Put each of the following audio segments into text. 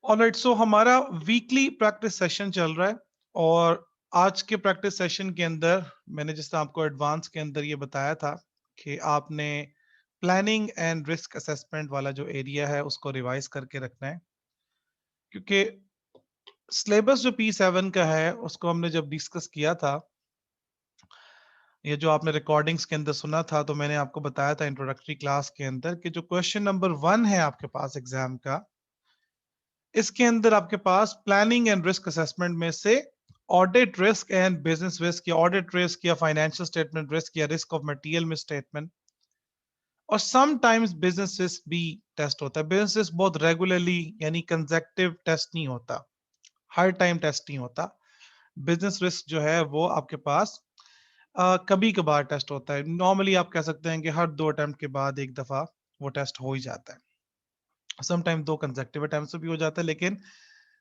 Alright, सो हमारा weekly practice session चल रहा है और आज के प्रैक्टिस सेशन के अंदर मैंने जैसे आपको एडवांस के अंदर ये बताया था कि आपने प्लानिंग एंड रिस्क असेसमेंट वाला जो एरिया है उसको रिवाइज करके रखना है, क्योंकि सिलेबस जो P7 का है उसको हमने जब डिस्कस किया था, ये जो आपने रिकॉर्डिंग्स के अंदर सुना था, तो मैंने आपको बताया था इंट्रोडक्टरी क्लास के अंदर कि जो क्वेश्चन नंबर 1 है आपके पास एग्जाम का, इसके अंदर आपके पास प्लानिंग एंड रिस्क असेसमेंट में से audit risk and business risk या ऑडिट रिस्क या फाइनेंशियल स्टेटमेंट रिस्क या रिस्क ऑफ मटेरियल में स्टेटमेंट और समटाइम्स बिजनेस रिस्क भी टेस्ट होता है। बिजनेस रिस्क बहुत रेगुलरली यानी कंसेक्टिव टेस्ट नहीं होता, हर टाइम टेस्ट नहीं होता। बिजनेस रिस्क जो है वो आपके पास कभी कभार टेस्ट होता है। नॉर्मली आप कह सकते हैं कि हर 2 अटेम्प्ट के बाद एक दफा वो टेस्ट हो ही जाता है। समटाइम 2 कंसेक्टिव अटेम्प्ट से भी हो जाता है, लेकिन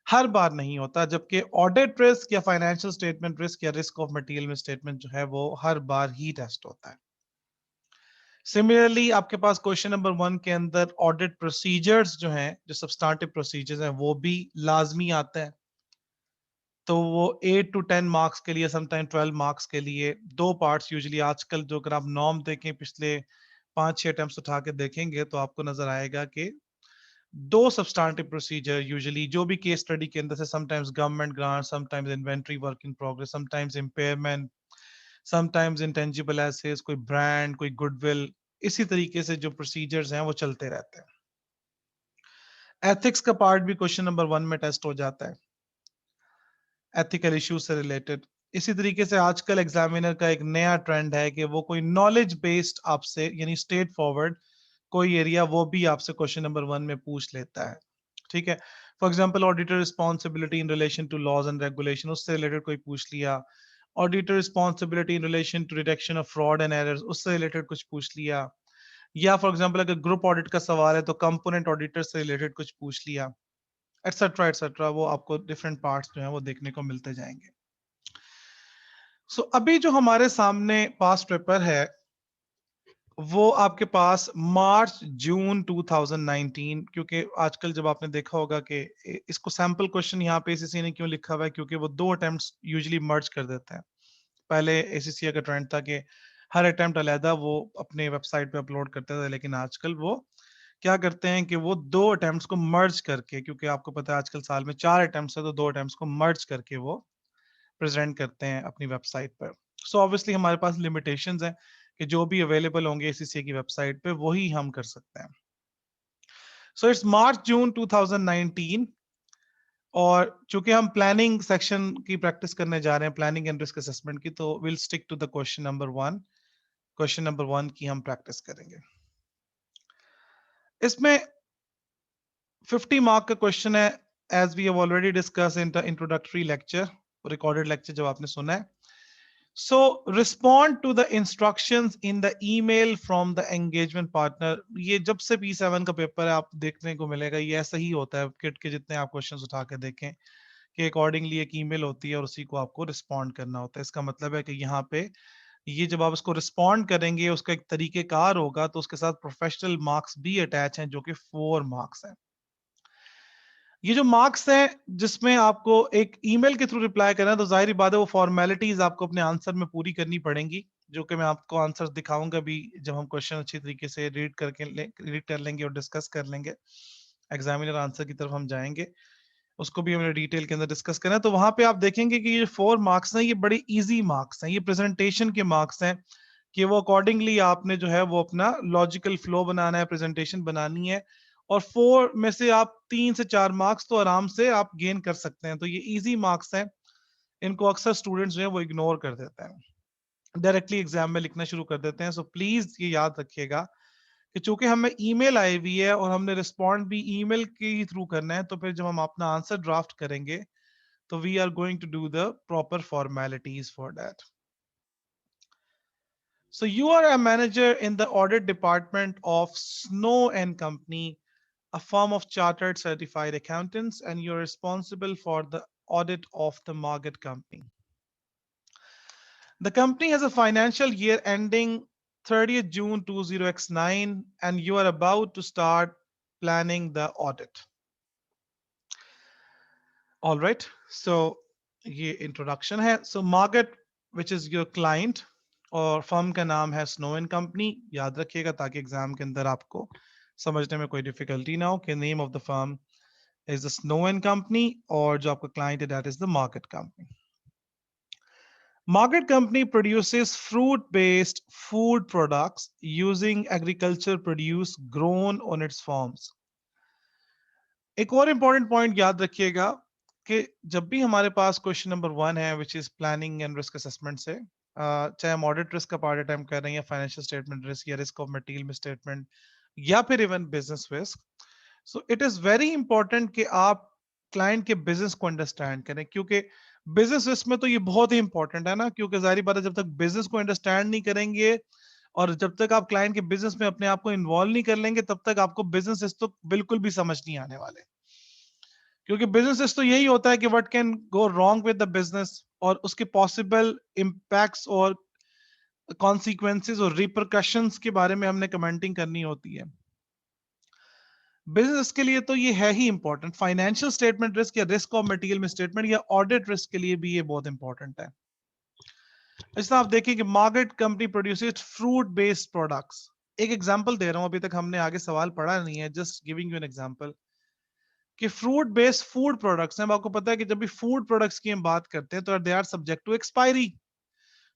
हर बार नहीं होता। जबकि ऑडिट रिस्क या फाइनेंशियल स्टेटमेंट रिस्क या रिस्क ऑफ मटेरियल में स्टेटमेंट जो है वो हर बार ही टेस्ट होता है। सिमिलरली आपके पास क्वेश्चन नंबर 1 के अंदर ऑडिट प्रोसीजर्स जो हैं, जो सब्सटेंटिव प्रोसीजर्स हैं, वो भी लाजमी आते हैं। तो वो 8 to 10 मार्क्स के लिए, समटाइम 12 मार्क्स के लिए दो पार्ट्स यूजुअली आजकल जो अगर आप नॉर्म देखें पिछले 5-6 अटेम्प्ट्स उठा के देखेंगे तो आपको नजर आएगा कि दो सब्सटेंटिव प्रोसीजर यूजुअली जो भी केस स्टडी के अंदर से, sometimes government grant, sometimes inventory work in progress, sometimes impairment, sometimes intangible assets, कोई ब्रांड, कोई गुडविल, इसी तरीके से जो प्रोसीजर्स हैं वो चलते रहते हैं। एथिक्स का पार्ट भी क्वेश्चन नंबर 1 में टेस्ट हो जाता है, एथिकल इश्यूज से रिलेटेड। इसी तरीके से आजकल एग्जामिनर का एक नया ट्रेंड है कि वो कोई नॉलेज बेस्ड आपसे यानी स्ट्रेट फॉरवर्ड कोई एरिया वो भी आपसे क्वेश्चन नंबर 1 में पूछ लेता है। ठीक है, for example auditor responsibility in relation to laws and regulation, उससे रिलेटेड कोई पूछ लिया। Auditor responsibility in relation to detection of fraud and errors, उससे रिलेटेड कुछ पूछ लिया। या फॉर एग्जांपल अगर ग्रुप ऑडिट का सवाल है तो कंपोनेंट ऑडिटर से रिलेटेड कुछ पूछ लिया, एटसेट्रा एटसेट्रा। वो आपको डिफरेंट पार्ट्स जो है वो देखने को मिलते जाएंगे। अभी जो हमारे सामने पास्ट पेपर है वो आपके पास मार्च जून 2019, क्योंकि आजकल जब आपने देखा होगा कि इसको सैंपल क्वेश्चन यहाँ पे एसीसी ने क्यों लिखा हुआ है, क्योंकि वो 2 अटेम्प्ट्स यूजुअली मर्ज कर देते हैं। पहले एसीसी का ट्रेंड था कि हर अटेम्प्ट अलहदा वो अपने वेबसाइट पे अपलोड करते थे, लेकिन आजकल वो क्या करते हैं कि वो 2 अटेम्प्ट्स को मर्ज करके, क्योंकि आपको पता है आजकल साल में 4 अटेम्प्ट्स है, तो 2 अटेम्प्ट्स को मर्ज करके वो प्रेजेंट करते हैं अपनी वेबसाइट पर। ऑब्वियसली हमारे पास लिमिटेशंस हैं कि जो भी अवेलेबल होंगे एसीसी की वेबसाइट पे वही हम कर सकते हैं। इट्स मार्च जून 2019 और चूंकि हम प्लानिंग सेक्शन की प्रैक्टिस करने जा रहे हैं, प्लानिंग एंड रिस्क असेसमेंट की, तो will stick to the question number 1। Question number 1 की हम प्रैक्टिस करेंगे। इसमें 50 मार्क का क्वेश्चन है, as we have already discuss in the introductory lecture, recorded lecture जब आपने सुना है। So respond to the instructions in the email from the engagement partner। ये जब से P7 का पेपर है आप देखने को मिलेगा, ये ऐसा ही होता है। किट के जितने आप क्वेश्चंस उठा के देखें कि अकॉर्डिंगली एक ईमेल होती है और उसी को आपको रिस्पॉन्ड करना होता है। इसका मतलब है कि यहाँ पे ये जब आप उसको रिस्पॉन्ड करेंगे उसका एक तरीकेकार होगा, तो उसके साथ प्रोफेशनल मार्क्स भी अटैच हैं जो कि 4 मार्क्स हैं। ये जो मार्क्स हैं जिसमें आपको एक ईमेल के थ्रू रिप्लाई करना है, तो जाहिर बात है वो फॉर्मेलिटीज आपको अपने आंसर में पूरी करनी पड़ेंगी, जो कि मैं आपको आंसर दिखाऊंगा भी जब हम क्वेश्चन अच्छी तरीके से रीड कर लेंगे और डिस्कस कर लेंगे। एग्जामिनर आंसर की तरफ हम जाएंगे, उसको भी हमने डिटेल के अंदर डिस्कस करना है। तो वहां पे आप देखेंगे कि ये 4 मार्क्स हैं, ये बड़े इजी मार्क्स हैं, ये प्रेजेंटेशन के मार्क्स हैं कि वो अकॉर्डिंगली आपने जो है वो अपना लॉजिकल फ्लो बनाना है, प्रेजेंटेशन बनानी है। और 4 में से आप 3 से 4 मार्क्स तो आराम से आप गेन कर सकते हैं। तो ये इजी मार्क्स हैं, इनको अक्सर स्टूडेंट्स जो है वो इग्नोर कर देते हैं, डायरेक्टली एग्जाम में लिखना शुरू कर देते हैं। प्लीज ये याद रखिएगा कि चूंकि हमें ईमेल आई हुई है और हमने रिस्पॉन्ड भी ईमेल के ही थ्रू करना है, तो फिर जब हम अपना आंसर ड्राफ्ट करेंगे तो we are going to do the proper formalities for that. So you are a manager in the audit department of Snow and Company, a firm of chartered certified accountants, and you're responsible for the audit of the Marget Company. The company has a financial year ending 30th June 20x9, and you are about to start planning the audit. All right, so ये introduction है. So market which is your client, और firm का नाम है snow and company. याद रखिएगा ताकि exam के अंदर आपको समझने में कोई डिफिकल्टी ना हो कि name of the firm is the snow and company, और जो आपका क्लाइंट है that is the market company. Market company produces fruit-based food products using agriculture produce grown on its farms. एक और इंपॉर्टेंट पॉइंट याद रखिएगा कि जब भी हमारे पास क्वेश्चन नंबर 1 है which is planning and risk assessment से, चाहे हम ऑडिट रिस्क का पार्ट टाइम कर रहे हैं या फाइनेंशियल स्टेटमेंट रिस्क या रिस्क ऑफ मटेरियल मिसस्टेटमेंट या फिर even business risk, so it is very important कि आप क्लाइंट के बिजनेस को अंडरस्टैंड करें, क्योंकि बिजनेस रिस्क में तो ये बहुत ही इंपॉर्टेंट है ना, क्योंकि जाहिर बात है जब तक बिजनेस को अंडरस्टैंड नहीं करेंगे और जब तक आप क्लाइंट के बिजनेस में अपने आप को इन्वॉल्व नहीं कर लेंगे तब तक आपको बिजनेस रिस्क तो बिल्कुल भी समझ नहीं आने वाले. क्योंकि बिजनेस रिस्क तो यही होता है कि what can go wrong with the business और उसके पॉसिबल इंपैक्ट्स और कॉन्सिक्वेंसेस और रिपरकशंस के बारे में हमने कमेंटिंग करनी होती है. बिजनेस के लिए तो ये है ही इंपॉर्टेंट. फाइनेंशियल स्टेटमेंट रिस्क या रिस्क ऑफ मटेरियल में स्टेटमेंट या ऑडिट रिस्क के लिए भी ये बहुत इंपॉर्टेंट है. इसमें आप देखिए कि market company produces fruit based products. एक एग्जांपल दे रहा हूं, अभी तक हमने आगे सवाल पढ़ा नहीं है, just giving you an example कि फ्रूट बेस्ड फूड प्रोडक्ट्स हैं. अब आपको पता है कि जब भी फूड प्रोडक्ट्स की हम बात करते हैं तो they are subject to expiry.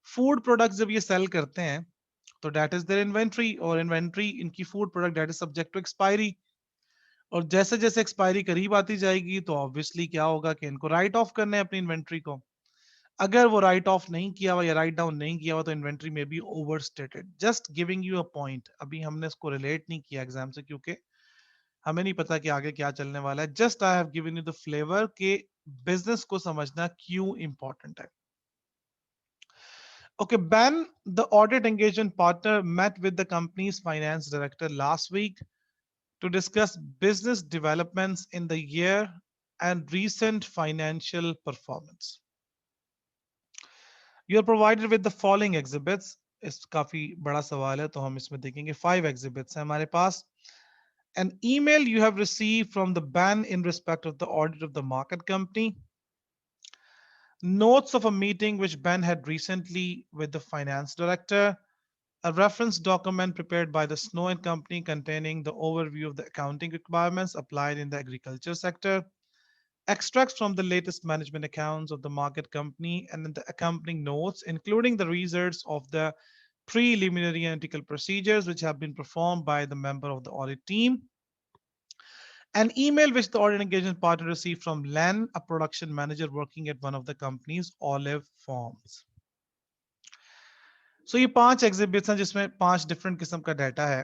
Food products जब ये सेल करते हैं तो दैट इज देयर इन्वेंट्री, और इन्वेंट्री इनकी food product that is subject to expiry. और जैसे जैसे एक्सपायरी करीब आती जाएगी तो ऑब्वियसली क्या होगा कि इनको राइट ऑफ करना है अपनी इन्वेंट्री को. अगर वो राइट ऑफ नहीं किया हुआ या राइट डाउन नहीं किया हुआ तो इन्वेंट्री में be overstated. Just giving you a point. अभी हमने इसको रिलेट नहीं किया एग्जाम से क्योंकि हमें नहीं पता कि आगे क्या चलने वाला है. Just I have given you the flavour के बिजनेस को समझना क्यों इंपॉर्टेंट है. Okay, Ben, the audit engagement partner, met with the company's finance director last week to discuss business developments in the year and recent financial performance. You are provided with the following exhibits. इस काफी बड़ा सवाल है तो हम इसमें देखेंगे 5 exhibits हैं हमारे पास. An email you have received from the ban in respect of the audit of the market company. Notes of a meeting which Ben had recently with the finance director. A reference document prepared by the Snow and Company containing the overview of the accounting requirements applied in the agriculture sector. Extracts from the latest management accounts of the market company and the accompanying notes, including the results of the preliminary analytical procedures which have been performed by the member of the audit team. An email which the audit engagement partner received from Len, a production manager working at one of the company's olive farms. So ये 5 exhibits हैं जिसमें 5 different किस्म का data है.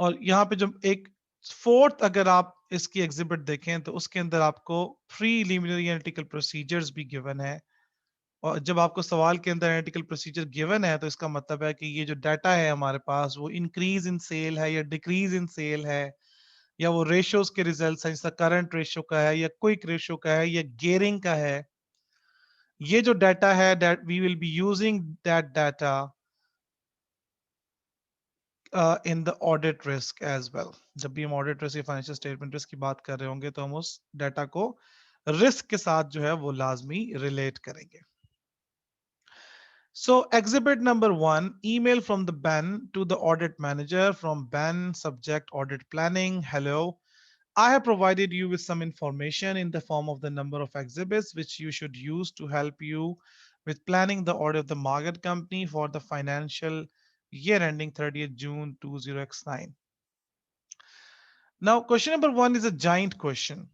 और यहाँ पे जो एक फोर्थ अगर आप इसकी एग्जिबिट देखें तो उसके अंदर आपको प्रीलिमिनरी एनालिटिकल प्रोसीजर्स भी गिवन है. और जब आपको सवाल के अंदर एनालिटिकल प्रोसीजर गिवन है तो इसका मतलब है कि ये जो डाटा है हमारे पास वो इंक्रीज इन सेल है या डिक्रीज इन सेल है, या वो रेशियोज के रिजल्ट्स हैं, जैसा करंट रेशियो का है या क्विक रेशियो का है या गेयरिंग का है. ये जो डाटा है that we will be using that data in the audit risk as well. जब भी हम ऑडिट रिस्क या फाइनेंशियल स्टेटमेंट रिस्क की बात कर रहे होंगे तो हम उस डाटा को रिस्क के साथ जो है वो लाजमी रिलेट करेंगे. So exhibit number 1, email from the Ben to the audit manager from Ben, subject audit planning. Hello, I have provided you with some information in the form of the number of exhibits which you should use to help you with planning the audit of the market company for the financial year ending 30th June 20x9. Now, question number 1 is a giant question.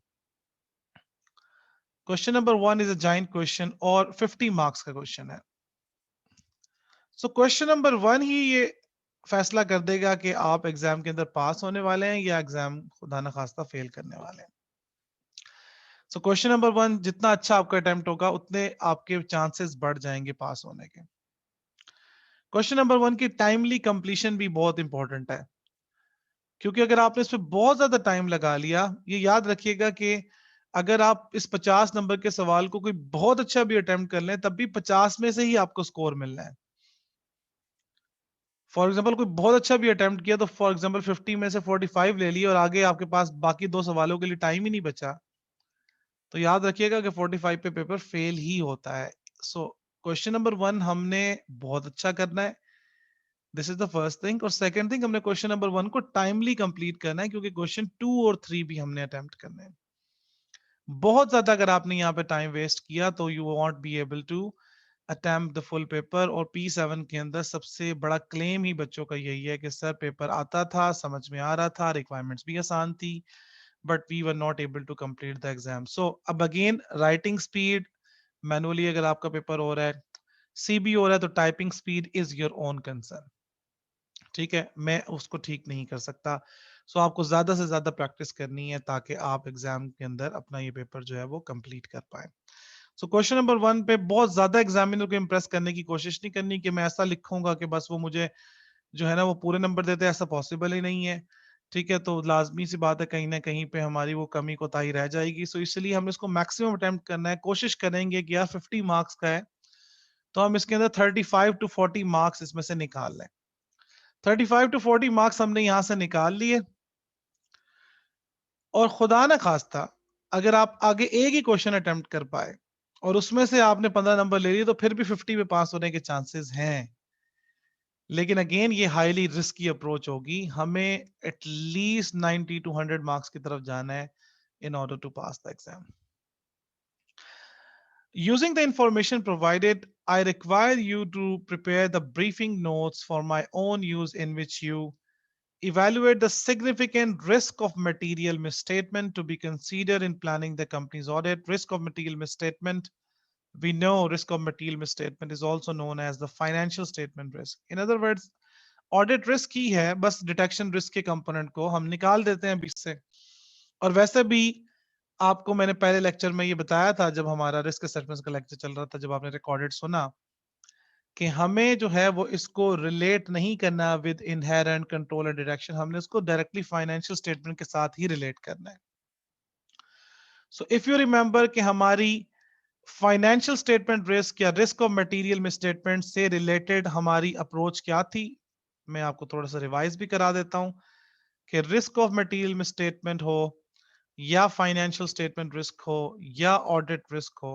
Question number 1 is a giant question और 50 marks का question है. So question number 1 ही ये फैसला कर देगा कि आप exam के अंदर पास होने वाले हैं या एग्जाम खुदा न खास्ता फेल करने वाले हैं. सो क्वेश्चन नंबर 1, जितना अच्छा आपका अटेम्प्ट होगा उतने आपके चांसेस बढ़ जाएंगे पास होने के. क्वेश्चन नंबर 1 की टाइमली कंप्लीशन भी बहुत इंपॉर्टेंट है, क्योंकि अगर आपने इस पे बहुत ज्यादा टाइम लगा लिया, ये याद रखिएगा कि अगर आप इस 50 नंबर के सवाल को कोई बहुत अच्छा भी अटेम्प्ट कर लें तब भी 50 में से ही आपको स्कोर मिलना है. फॉर एग्जाम्पल कोई बहुत अच्छा भी अटेम्प्ट किया तो फॉर एग्जाम्पल 50 में से 45 ले लिया और आगे आपके पास बाकी 2 सवालों के लिए टाइम ही नहीं बचा, तो याद रखिएगा कि 45 पे पेपर फेल ही होता है। सो क्वेश्चन नंबर 1 हमने बहुत अच्छा करना है, this is the first thing. और सेकंड थिंग, हमने क्वेश्चन नंबर 1 को टाइमली कंप्लीट करना है, क्योंकि क्वेश्चन 2 और 3 भी हमने अटेम्प्ट करने हैं। बहुत ज्यादा अगर आपने यहाँ पे टाइम वेस्ट किया तो you won't be able to attempt the full paper. और P7 के अंदर सबसे बड़ा क्लेम ही बच्चों का यही है कि सर पेपर आता था, समझ में आ रहा था, रिक्वायरमेंट्स भी आसान थी, but we were not able to complete the exam. So अब अगेन राइटिंग स्पीड, मैनुअली अगर आपका पेपर हो रहा है, सीबी हो रहा है, तो typing speed is your own concern. ठीक है, मैं उसको ठीक नहीं कर सकता। सो आपको ज्यादा से ज्यादा प्रैक्टिस करनी है ताकि आप एग्जाम के अंदर अपना ये पेपर जो है वो कंप्लीट कर पाए। सो क्वेश्चन नंबर 1 पे बहुत ज्यादा एग्जामिनर को इंप्रेस करने की कोशिश नहीं करनी कि मैं ऐसा लिखूंगा कि बस वो मुझे जो है ना वो पूरे नंबर देते हैं, ऐसा पॉसिबल ही नहीं है। ठीक है, तो लाजमी सी बात है कहीं ना कहीं पे हमारी वो कमी कोताही रह जाएगी। सो इसलिए हम इसको मैक्सिमम अटेम्प्ट करना है, कोशिश करेंगे कि यार 50 मार्क्स का है तो हम इसके अंदर 35 टू 40 मार्क्स इसमें से निकाल लें। 35 टू 40 मार्क्स हमने यहां से निकाल लिए, और खुदा ना खास्ता अगर आप आगे एक ही क्वेश्चन अटेम्प्ट कर पाए और उसमें से आपने 15 नंबर ले लिए तो फिर भी 50 पे पास होने के चांसेस हैं। लेकिन अगेन ये हाईली रिस्की अप्रोच होगी, हमें एटलीस्ट 90 टू 100 मार्क्स की तरफ जाना है in order to pass the exam. Using the information provided, I require you to prepare the briefing notes for my own use in which you evaluate the significant risk of material misstatement to be considered in planning the company's audit. Risk of material misstatement, we know risk of material misstatement is also known as the financial statement risk. In other words, audit risk ही है, बस detection risk के component को हम निकाल देते हैं बीच से। और वैसे भी आपको मैंने पहले लेक्चर में ये बताया था, जब हमारा रिस्क असेसमेंट का लेक्चर चल रहा था, जब आपने रिकॉर्डेड सुना, कि हमें जो है वो इसको रिलेट नहीं करना with inherent control and direction, हमने इसको डायरेक्टली फाइनेंशियल स्टेटमेंट के साथ ही रिलेट करना है। सो इफ यू रिमेंबर कि हमारी फाइनेंशियल स्टेटमेंट रिस्क या रिस्क ऑफ मटेरियल मिसस्टेटमेंट से रिलेटेड हमारी अप्रोच क्या थी, मैं आपको थोड़ा सा रिवाइज भी करा देता हूं कि रिस्क ऑफ मटेरियल मिसस्टेटमेंट हो या फाइनेंशियल स्टेटमेंट रिस्क हो या ऑडिट रिस्क हो,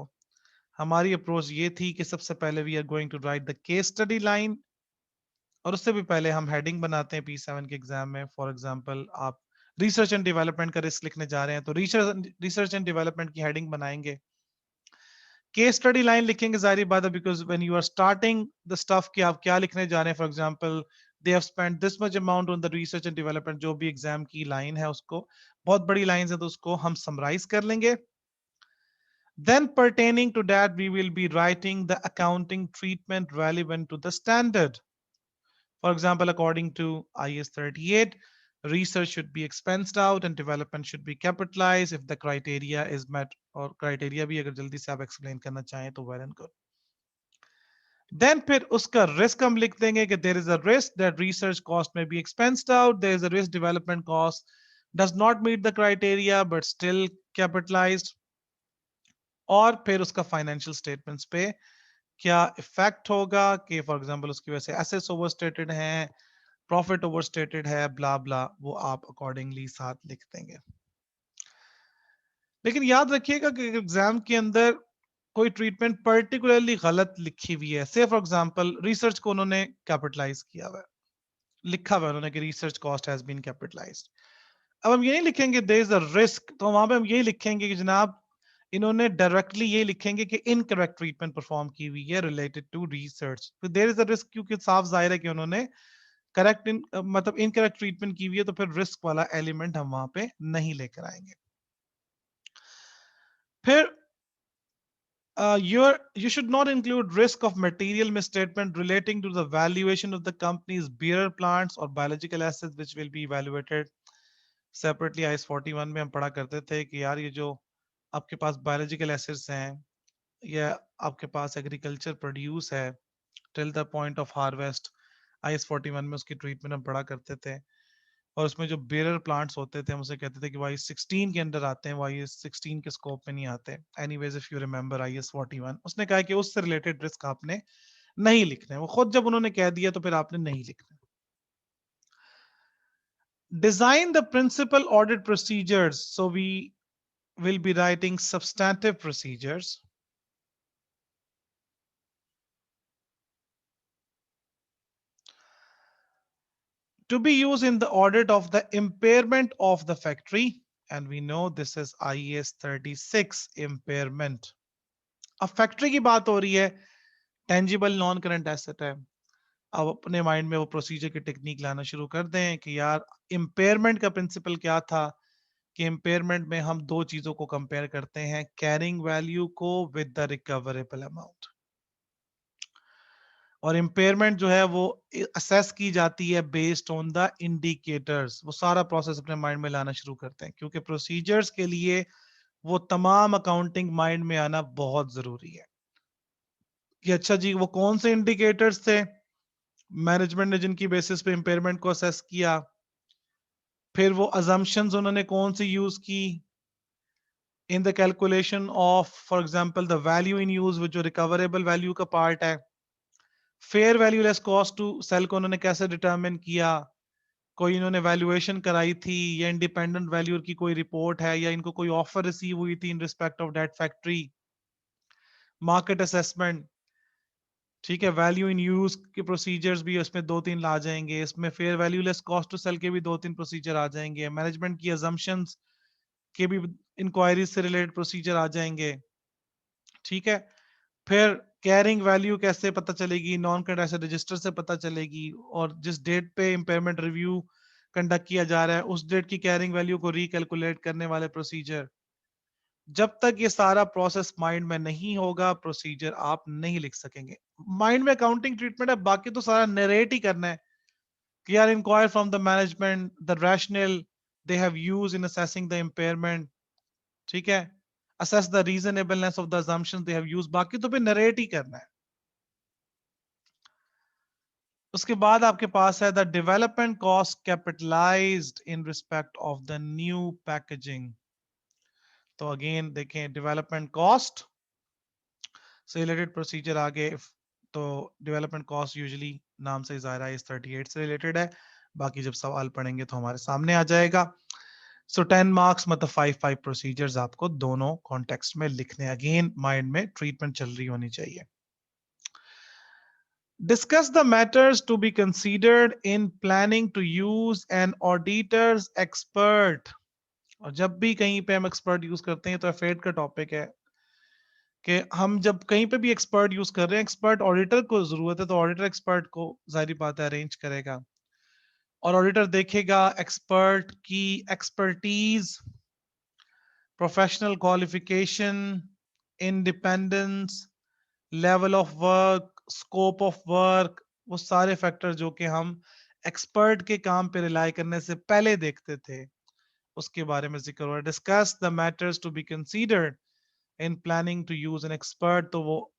हमारी अप्रोच ये थी कि सबसे पहले we are going to write the case study line, और उससे भी पहले हम हेडिंग बनाते हैं P7 के एग्जाम में। फॉर एग्जांपल आप रिसर्च एंड डेवलपमेंट का रिस्क लिखने जा रहे हैं तो रिसर्च एंड डेवलपमेंट की हेडिंग बनाएंगे। केस स्टडी लाइन लिखेंगे, जाहिर बात है, because when you are starting the stuff कि आप क्या लिखने जा रहे हैं। For example they have spent this much amount on the research and development, जो भी एग्जाम की लाइन है उसको, बहुत बड़ी लाइन है तो उसको हम समराइज कर लेंगे। Then pertaining to that, we will be writing the accounting treatment relevant to the standard. For example, according to IS 38, research should be expensed out and development should be capitalized if the criteria is met, और criteria भी अगर जल्दी से आप explain करना चाहें तो well and good. Then फिर उसका risk हम लिख देंगे कि there is a risk that research cost may be expensed out, there is a risk development cost does not meet the criteria but still capitalized, और फिर उसका फाइनेंशियल स्टेटमेंट्स पे क्या इफेक्ट होगा कि फॉर एग्जांपल उसकी वजह से एसेट्स ओवरस्टेटेड हैं, प्रॉफिट ओवरस्टेटेड है, ब्ला ब्ला, वो आप अकॉर्डिंगली साथ लिख देंगे। लेकिन याद रखिएगा कि एग्जाम के अंदर कोई ट्रीटमेंट पर्टिकुलरली गलत लिखी हुई है, से फॉर एग्जांपल रिसर्च को उन्होंने कैपिटलाइज किया हुआ है, लिखा हुआ है उन्होंने कि research cost has been capitalised. अब हम ये नहीं लिखेंगे देयर इज अ रिस्क, तो वहां पे हम यही लिखेंगे कि जनाब इन्होंने डायरेक्टली ये लिखेंगे कि इनकरेक्ट ट्रीटमेंट परफॉर्म की हुई है रिलेटेड टू रिसर्च, तो देयर इज अ रिस्क, क्योंकि साफ जाहिर है कि उन्होंने करेक्ट मतलब इनकरेक्ट ट्रीटमेंट की हुई है, तो फिर रिस्क वाला एलिमेंट हम वहां पे नहीं लेकर आएंगे। फिर you should not include risk of material misstatement relating to the valuation of the company's bearer plants or biological assets which will be evaluated separately। IS 41 में हम पढ़ा करते थे कि यार ये जो आपके पास बायोलॉजिकल एसेट्स हैं या आपके पास एग्रीकल्चर प्रोड्यूस है till the point of harvest, IS 41 में उसकी ट्रीटमेंट हम पढ़ा करते थे। और उसमें जो बेरर प्लांट्स होते थे हम उसे कहते थे कि वाई 16 के अंदर आते हैं, वाई 16 के स्कोप में नहीं आते। Anyways if you remember IS 41, उसने कहा कि उससे रिलेटेड रिस्क आपने नहीं लिखना है, वो खुद जब उन्होंने कह दिया तो फिर आपने नहीं लिखना। Design the principal audit procedures, so we will be writing substantive procedures to be used in the audit of the impairment of the factory. And we know this is IAS 36 impairment. अब factory की बात हो रही है, tangible non current asset है। अब अपने mind में वो प्रोसीजर की टेक्निक लाना शुरू कर दें कि यार इम्पेयरमेंट का प्रिंसिपल क्या था, कि इम्पेयरमेंट में हम दो चीजों को कंपेयर करते हैं, कैरिंग वैल्यू को विद द रिकवरेबल अमाउंट। और इम्पेयरमेंट जो है वो असेस की जाती है बेस्ड ऑन द इंडिकेटर्स। वो सारा प्रोसेस अपने माइंड में लाना शुरू करते हैं, क्योंकि प्रोसीजर्स के लिए वो तमाम अकाउंटिंग माइंड में आना बहुत जरूरी है कि अच्छा जी वो कौन से इंडिकेटर्स थे मैनेजमेंट ने जिनकी बेसिस पे इम्पेयरमेंट को असेस किया, फिर वो अजम्पशंस उन्होंने कौन सी यूज की in the calculation of for example the value in use, जो रिकवरेबल वैल्यू का पार्ट है। Fair value less cost to sell को उन्होंने कैसे डिटरमिन किया, कोई इन्होंने वैल्यूएशन कराई थी या इंडिपेंडेंट वैल्यूअर की कोई रिपोर्ट है या इनको कोई ऑफर रिसीव हुई थी in respect of that factory. Market assessment, ठीक है, वैल्यू इन यूज के प्रोसीजर्स भी उसमें दो तीन ला जाएंगे, इसमें fair value less cost to sell के भी दो तीन प्रोसीजर आ जाएंगे, मैनेजमेंट की अजम्पशंस के भी इंक्वायरीज से रिलेटेड प्रोसीजर आ जाएंगे। ठीक है, फिर कैरिंग वैल्यू कैसे पता चलेगी, नॉन करंट एसेट रजिस्टर से पता चलेगी, और जिस डेट पे इम्पेयरमेंट रिव्यू कंडक्ट किया जा रहा है उस डेट की कैरिंग वैल्यू को रिकैलकुलेट करने वाले प्रोसीजर। जब तक ये सारा प्रोसेस माइंड में नहीं होगा प्रोसीजर आप नहीं लिख सकेंगे। माइंड में अकाउंटिंग ट्रीटमेंट है, बाकी तो सारा नरेट ही करना है कि यार inquire from the management the rationale they have used in assessing the impairment. ठीक है, assess the reasonableness of the assumptions they have used, बाकी तो फिर नरेट ही करना है। उसके बाद आपके पास है the development cost capitalised in respect of the new packaging. तो अगेन देखें डेवलपमेंट कॉस्ट से रिलेटेड प्रोसीजर आगे, तो डेवलपमेंट कॉस्ट यूजुअली नाम से ज़ाहिर है इस 38 से रिलेटेड है, बाकी जब सवाल पढ़ेंगे तो हमारे सामने आ जाएगा। सो 10 मार्क्स मतलब 5 प्रोसीजर्स आपको दोनों कॉन्टेक्स्ट में लिखने, अगेन माइंड में ट्रीटमेंट चल रही होनी चाहिए। Discuss the matters to be considered in planning to use an auditor's expert। और जब भी कहीं पे हम एक्सपर्ट यूज करते हैं तो एफेड का टॉपिक है कि हम जब कहीं पे भी एक्सपर्ट यूज कर रहे हैं, एक्सपर्ट ऑडिटर को जरूरत है, तो ऑडिटर एक्सपर्ट को जाहिर बात है अरेंज करेगा और ऑडिटर देखेगा एक्सपर्ट की expertise, professional qualification, independence, level of work, scope of work, वो सारे फैक्टर जो कि हम एक्सपर्ट के काम पे रिलाई करने से पहले देखते थे उसके बारे में जिक्र हो रहा है। Discuss the matters to be considered in planning to use an expert, तो वो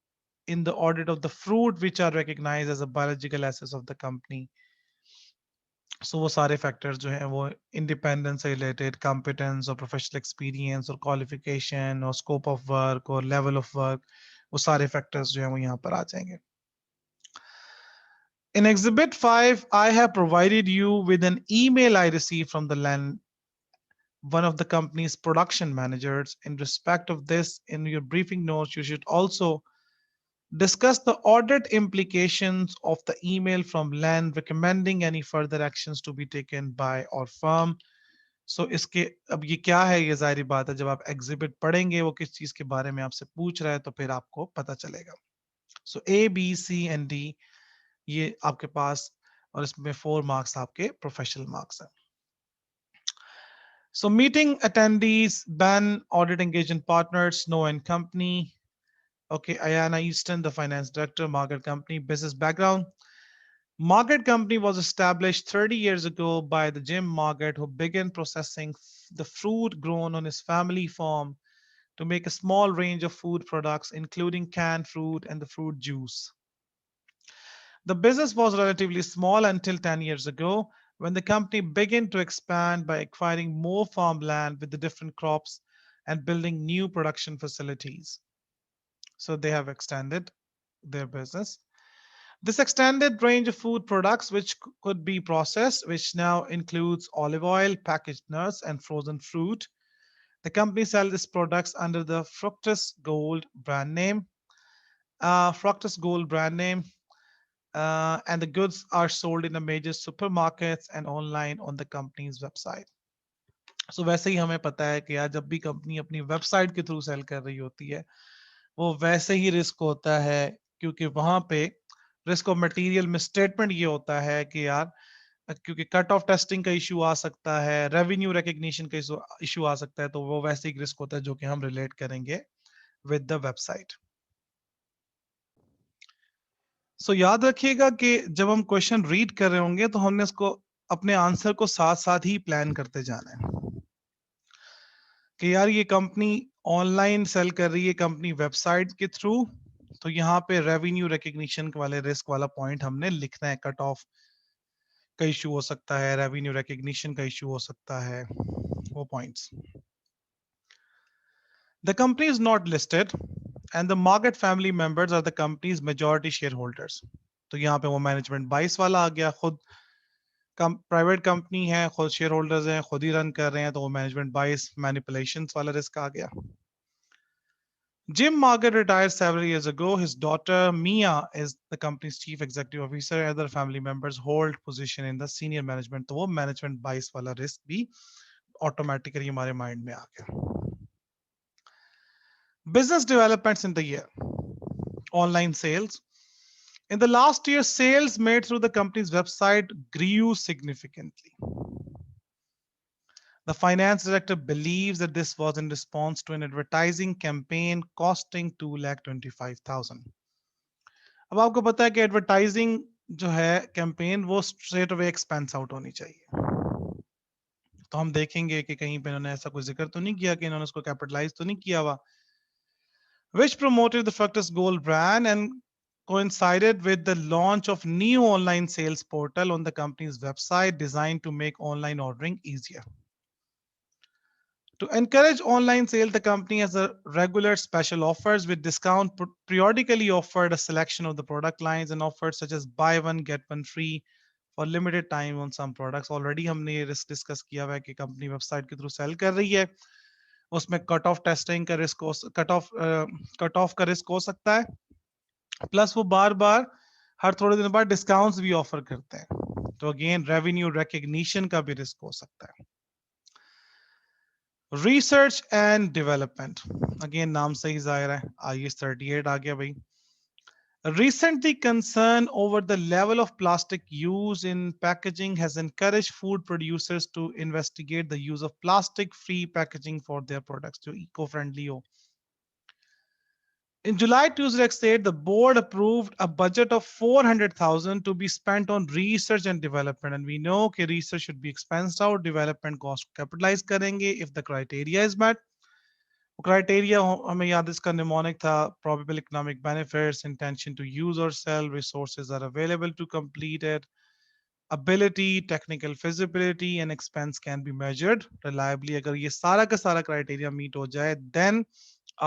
in the audit of the fruit which are recognised as a biological assets of the company. So वो सारे फैक्टर्स जो हैं वो इंडिपेंडेंस से related, competence और professional experience और क्वालिफिकेशन और स्कोप ऑफ वर्क और लेवल ऑफ वर्क, वो सारे फैक्टर्स जो हैं वो यहाँ पर आ जाएंगे। In Exhibit 5, I have provided you with an email I received from the land, one of the company's production managers. In respect of this, in your briefing notes, you should also discuss the audit implications of the email from LAN recommending any further actions to be taken by our firm. So इसके अब ये क्या है, ये जाहिर बात है जब आप एग्जिबिट पढ़ेंगे वो किस चीज के बारे में आपसे पूछ रहा है तो फिर आपको पता चलेगा। So A B C and D ये आपके पास, और इसमें 4 मार्क्स आपके प्रोफेशनल मार्क्स हैं। So meeting attendees, ban audit engagement partners, Snow and Company. Okay, Ayana Easton, the finance director, Margaret Company, business background. Margaret Company was established 30 years ago by the Jim Margaret, who began processing the fruit grown on his family farm to make a small range of food products, including canned fruit and the fruit juice. The business was relatively small until 10 years ago, when the company began to expand by acquiring more farmland with the different crops and building new production facilities. So they have extended their business. This extended range of food products, which could be processed, which now includes olive oil, packaged nuts, and frozen fruit. The company sells its products under the Fructus Gold brand name. Fructus Gold brand name, and the goods are sold in the major supermarkets and online on the company's website. So वैसे ही हमें पता है कि यार जब भी company अपनी website के थ्रू सेल कर रही होती है वो वैसे ही रिस्क होता है, क्योंकि वहां पे रिस्क ऑफ मटेरियल मिसस्टेटमेंट ये होता है कि यार क्योंकि कट ऑफ टेस्टिंग का इशू आ सकता है, रेवेन्यू रिकग्निशन का इशू आ सकता है, तो वो वैसे ही रिस्क होता है जो कि हम रिलेट करेंगे विद द वेबसाइट। सो याद रखिएगा कि जब हम क्वेश्चन रीड कर रहे होंगे तो हमने इसको अपने आंसर को साथ साथ ही प्लान करते जाना है कि यार ये कंपनी ऑनलाइन सेल कर रही है कंपनी वेबसाइट के थ्रू, तो यहाँ पे रेवेन्यू रिकग्निशन वाले रिस्क वाला पॉइंट हमने लिखना है। कट ऑफ का इशू हो सकता है, रेवेन्यू रिकग्निशन का इशू हो सकता है, वो points. The company is not listed and the market family members are the companies majority share holders. तो यहाँ पे वो मैनेजमेंट बाइस वाला आ गया, खुद प्राइवेट कंपनी है, खुद शेयर होल्डर्स हैं, खुद ही रन कर रहे हैं, तो वो मैनेजमेंट बाइस मैनिपुलेशन वाला रिस्क आ गया। Jim Margaret retired several years ago. His daughter Mia is the company's chief executive officer. Other family members hold position in the senior management. तो वो मैनेजमेंट बाइस वाला रिस्क भी ऑटोमेटिकली हमारे माइंड में आ गया। Business developments in the year. Online sales. In the last year, sales made through the company's website grew significantly. The finance director believes that this was in response to an advertising campaign costing 2,25,000. अब आपको पता है कि advertising जो है campaign वो straight away expense out होनी चाहिए, तो हम देखेंगे कि कहीं पे इन्होंने ऐसा कोई जिक्र तो नहीं किया कि इन्होंने उसको कैपिटलाइज तो नहीं किया हुआ। Which promoted the Fructus Gold brand and coincided with the launch of new online sales portal on the company's website designed to make online ordering easier. To encourage online sale, the company has a regular special offers with discount periodically offered a selection of the product lines and offers such as buy one get one free for limited time on some products. Already हमने ये risk discuss किया हुआ है कि company website के through cell कर रही है, उसमें कट ऑफ टेस्टिंग का रिस्क हो, कट ऑफ का रिस्क हो सकता है, प्लस वो बार बार हर थोड़े दिन बाद डिस्काउंट्स भी ऑफर करते हैं, तो अगेन रेवेन्यू रिकग्निशन का भी रिस्क हो सकता है। रिसर्च एंड डेवलपमेंट, अगेन नाम से ही जाहिर है, IS 38 आ गया भाई। Recently, concern over the level of plastic use in packaging has encouraged food producers to investigate the use of plastic-free packaging for their products to eco-friendly हो। In July 2008, the board approved a budget of 400,000 to be spent on research and development. And we know that research should be expensed out, development cost capitalize करेंगे if the criteria is met. Criteria हमें याद इसका mnemonic था, probable economic benefits, intention to use or sell, resources are available to complete it, ability, technical feasibility and expense can be measured reliably. अगर ये सारा का सारा क्राइटेरिया मीट हो जाए देन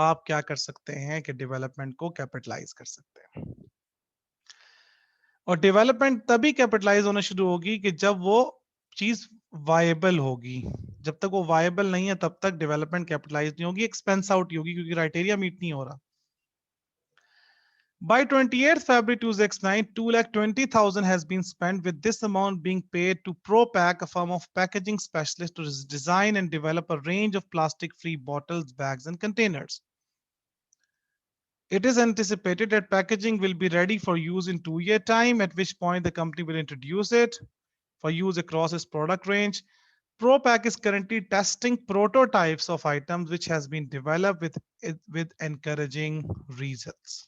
आप क्या कर सकते हैं कि डेवलपमेंट को कैपिटलाइज कर सकते हैं। और डेवलपमेंट तभी कैपिटलाइज होना शुरू होगी कि जब वो चीज वायबल होगी। जब तक वो वायबल नहीं है तब तक डेवलपमेंट कैपिटलाइज नहीं होगी, एक्सपेंस आउट होगी, क्योंकि क्राइटेरिया मीट नहीं हो रहा। By 28th February 2009, 2,20,000 has been spent, with this amount being paid to ProPack, a firm of packaging specialists, to design and develop a range of plastic-free bottles, bags, and containers. It is anticipated that packaging will be ready for use in 2-year time, at which point the company will introduce it for use across its product range. ProPack is currently testing prototypes of items which has been developed with encouraging results.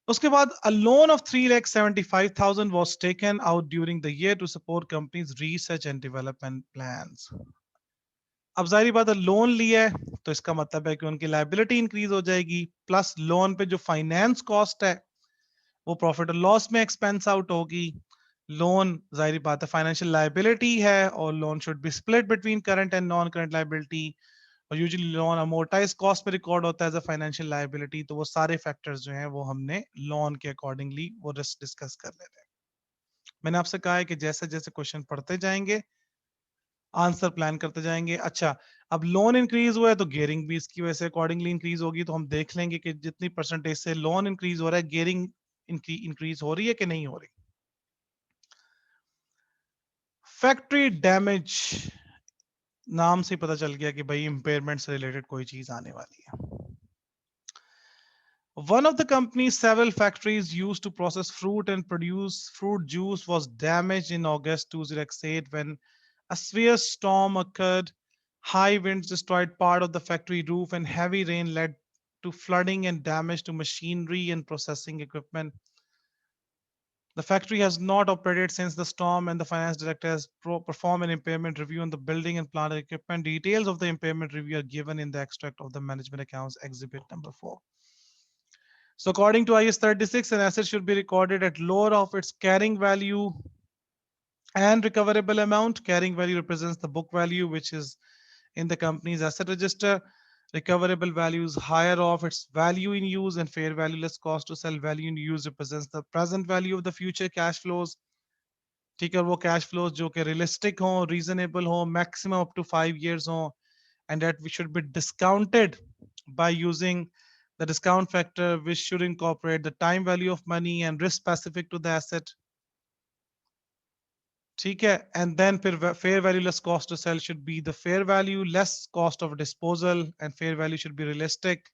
उसके बाद a loan of 3,75,000 was taken out during the year to support company's research and development plans. अब जाहिर बात है loan लिया है तो इसका मतलब है कि उनकी लायबिलिटी इंक्रीज हो जाएगी, प्लस लोन पे जो फाइनेंस कॉस्ट है वो प्रॉफिट और लॉस में एक्सपेंस आउट होगी। लोन जाहिर बात है फाइनेंशियल लायबिलिटी है और loan should be split between current and non current liability, और यूजुअली लोन अमोर्टाइज कॉस्ट में रिकॉर्ड होता है एज अ फाइनेंशियल लायबिलिटी। तो वो सारे फैक्टर्स जो हैं वो हमने लोन के अकॉर्डिंगली वो रिस्क डिस्कस कर लेते हैं। मैंने आपसे कहा है कि जैसे जैसे क्वेश्चन पढ़ते जाएंगे आंसर प्लान करते जाएंगे। अच्छा, अब लोन इंक्रीज हुआ है तो गेयरिंग भी इसकी वजह से अकॉर्डिंगली इंक्रीज होगी। तो हम देख लेंगे कि जितनी परसेंटेज से लोन इंक्रीज हो रहा है, गेयरिंग इंक्रीज हो रही है कि नहीं हो रही। फैक्ट्री डैमेज, नाम से पता चल गया कि भाई इंपेयरमेंट से रिलेटेड कोई चीज आने वाली है। One of the company's several factories used to process fruit and produce fruit juice was damaged in August 2008 when a severe storm occurred. High winds destroyed part of the factory roof, and heavy rain led to flooding and damage to machinery and processing equipment. The factory has not operated since the storm, and the finance director has performed an impairment review on the building and plant equipment. Details of the impairment review are given in the extract of the management accounts, exhibit number 4. So according to IS 36, an asset should be recorded at lower of its carrying value and recoverable amount. Carrying value represents the book value, which is in the company's asset register. Recoverable value is higher of its value in use, and fair value less cost to sell value in use represents the present value of the future cash flows. ठीक है, वो cash flows जो कि realistic हो, reasonable हो, maximum up to 5 years हो, and that we should be discounted by using the discount factor, which should incorporate the time value of money and risk specific to the asset. ठीक है, and then fair value less cost to sell should be the fair value less cost of disposal, and fair value should be realistic.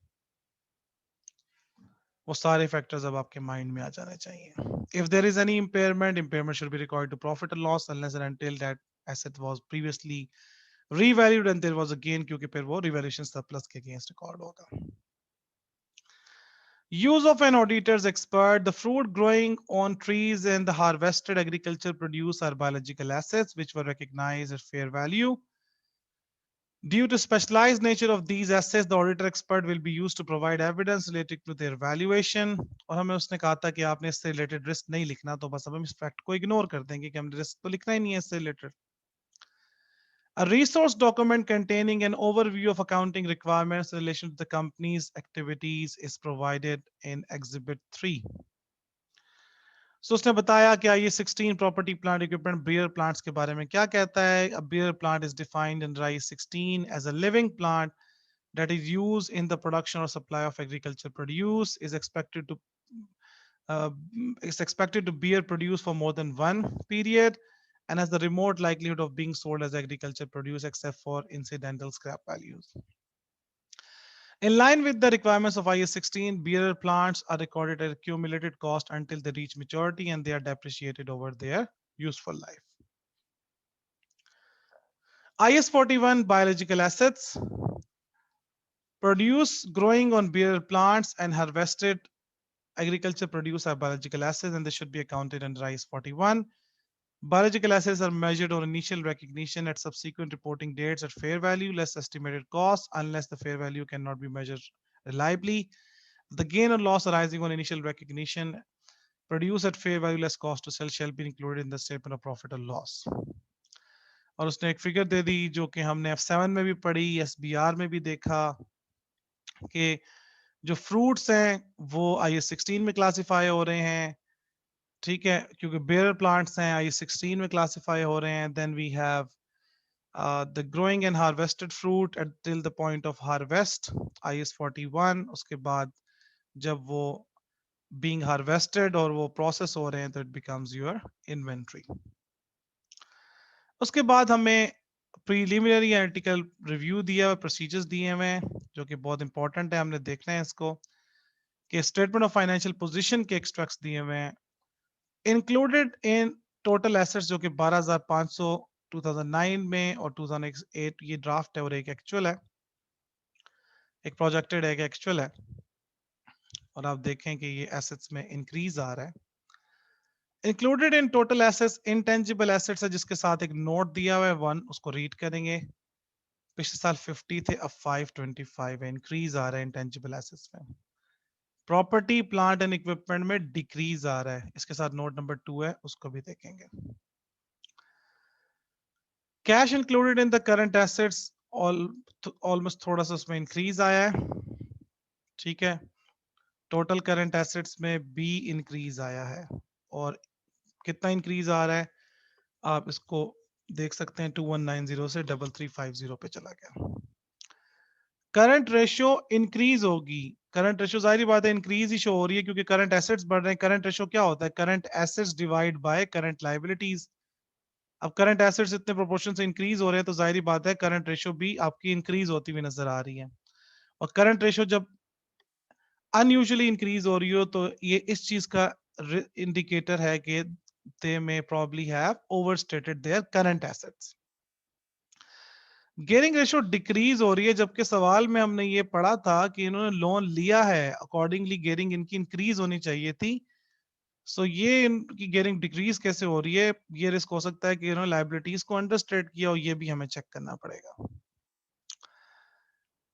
वो सारे factors अब आपके mind में आ जाने चाहिए. If there is any impairment, impairment should be recorded to profit or loss unless and until that asset was previously revalued and there was a gain, क्योंकि फिर वो revaluation surplus के against record होगा. Use of an auditor's expert. The fruit growing on trees and the harvested agriculture produce are biological assets which were recognized at fair value. Due to specialized nature of these assets, the auditor expert will be used to provide evidence related to their valuation. और हमें उसने कहा था कि आपने इससे related risk नहीं लिखना, तो बस अब हम इस फैक्ट को इग्नोर कर देंगे कि हमने रिस्क तो लिखना ही नहीं है इससे related. A resource document containing an overview of accounting requirements in relation to the company's activities is provided in Exhibit 3. So उसने बताया कि ये 16 property plant equipment beer plants के बारे में क्या कहता है. A beer plant is defined in RICE 16 as a living plant that is used in the production or supply of agricultural produce, uh, is expected to bear produce for more than one period, and has the remote likelihood of being sold as agricultural produce except for incidental scrap values. In line with the requirements of IS 16, beer plants are recorded at accumulated cost until they reach maturity, and they are depreciated over their useful life. IS 41 biological assets. Produce growing on beer plants and harvested agriculture produce are biological assets, and they should be accounted under IS 41. Biological assets are measured on initial recognition at subsequent reporting dates at fair value less estimated cost, unless the fair value cannot be measured reliably. The gain or loss arising on initial recognition produce at fair value less cost to sell shall be included in the statement of profit or loss. और उसने एक figure दे दी जो कि हमने F7 में भी पढ़ी, SBR में भी देखा कि जो फ्रूट्स हैं वो IS 16 में क्लासिफाई हो रहे हैं. ठीक है, क्योंकि बेयर प्लांट्स हैं IS 16 में क्लासिफाई हो रहे हैं. Then we have the growing and harvested fruit until the point of harvest, IS 41. उसके बाद जब वो being harvested और वो process हो रहे हैं, तो it becomes your inventory. उसके बाद हमें प्रीलिमिनरी एनालिटिकल रिव्यू दिया हुआ, प्रोसीजर्स दिए हुए हैं जो कि बहुत इंपॉर्टेंट है, हमने देखना है इसको. कि स्टेटमेंट ऑफ फाइनेंशियल पोजीशन के एक्सट्रैक्ट्स दिए हुए हैं. इंक्लूडेड इन टोटल एसेट्स जो कि 12,500 2009 में और 2008 ये ड्राफ्ट है और एक एक्चुअल है, एक प्रोजेक्टेड है, एक एक्चुअल है. और आप देखें कि ये एसेट्स में इंक्रीज आ रहा है. Included in total assets intangible assets है जिसके साथ एक नोट दिया हुआ है 1, उसको रीड करेंगे. पिछले साल 50 थे, अब 525 है, इंक्रीज आ रहा है इंटेंजिबल एसेट्स में. प्रॉपर्टी प्लांट एंड इक्विपमेंट में डिक्रीज आ रहा है, इसके साथ नोट नंबर 2 है, उसको भी देखेंगे. Cash included in the current assets almost थोड़ा सा उसमें इंक्रीज आया है. ठीक है, टोटल करंट एसेट्स में भी इंक्रीज आया है. और कितना इंक्रीज आ रहा है आप इसको देख सकते हैं 2190 से 3350 पे चला गया। करंट रेशियो इंक्रीज होगी, करंट रेशियो जाहिर बात है इंक्रीज ही शो हो रही है क्योंकि करंट एसेट्स बढ़ रहे हैं। करंट रेशियो क्या होता है? Current assets divide by current liabilities. अब करंट एसेट्स इतने प्रोपोर्शन से इंक्रीज हो रहे हैं तो जाहिर बात है करंट रेशियो भी आपकी इंक्रीज होती हुई नजर आ रही है। और करंट रेशियो जब अनयूजुअली इंक्रीज हो रही हो तो ये इस चीज का इंडिकेटर है कि they may probably have overstated their current assets. Gearing ratio decrease हो रही है, जबकि सवाल में हमने ये पढ़ा था कि इन्होंने लोन लिया है, अकॉर्डिंगली गियरिंग इनकी इंक्रीज होनी चाहिए थी। सो ये इनकी गियरिंग डिक्रीज कैसे हो रही है? ये रिस्क हो सकता है कि इन्होंने लायबिलिटीज को अंडरस्टेट किया और ये भी हमें चेक करना पड़ेगा।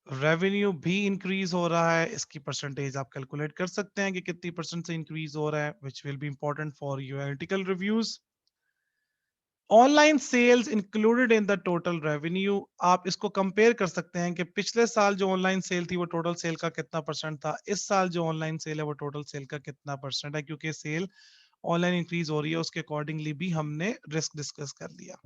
रेवेन्यू भी इंक्रीज हो रहा है, इसकी परसेंटेज आप कैलकुलेट कर सकते हैं कि कितनी परसेंट से इंक्रीज हो रहा है, which will be important for your analytical reviews. Online sales included in the total revenue, आप इसको कंपेयर कर सकते हैं कि पिछले साल जो ऑनलाइन सेल थी वो टोटल सेल का कितना परसेंट था, इस साल जो ऑनलाइन सेल है वो टोटल सेल का कितना परसेंट है। क्योंकि सेल ऑनलाइन इंक्रीज हो रही है उसके अकॉर्डिंगली भी हमने रिस्क डिस्कस कर लिया।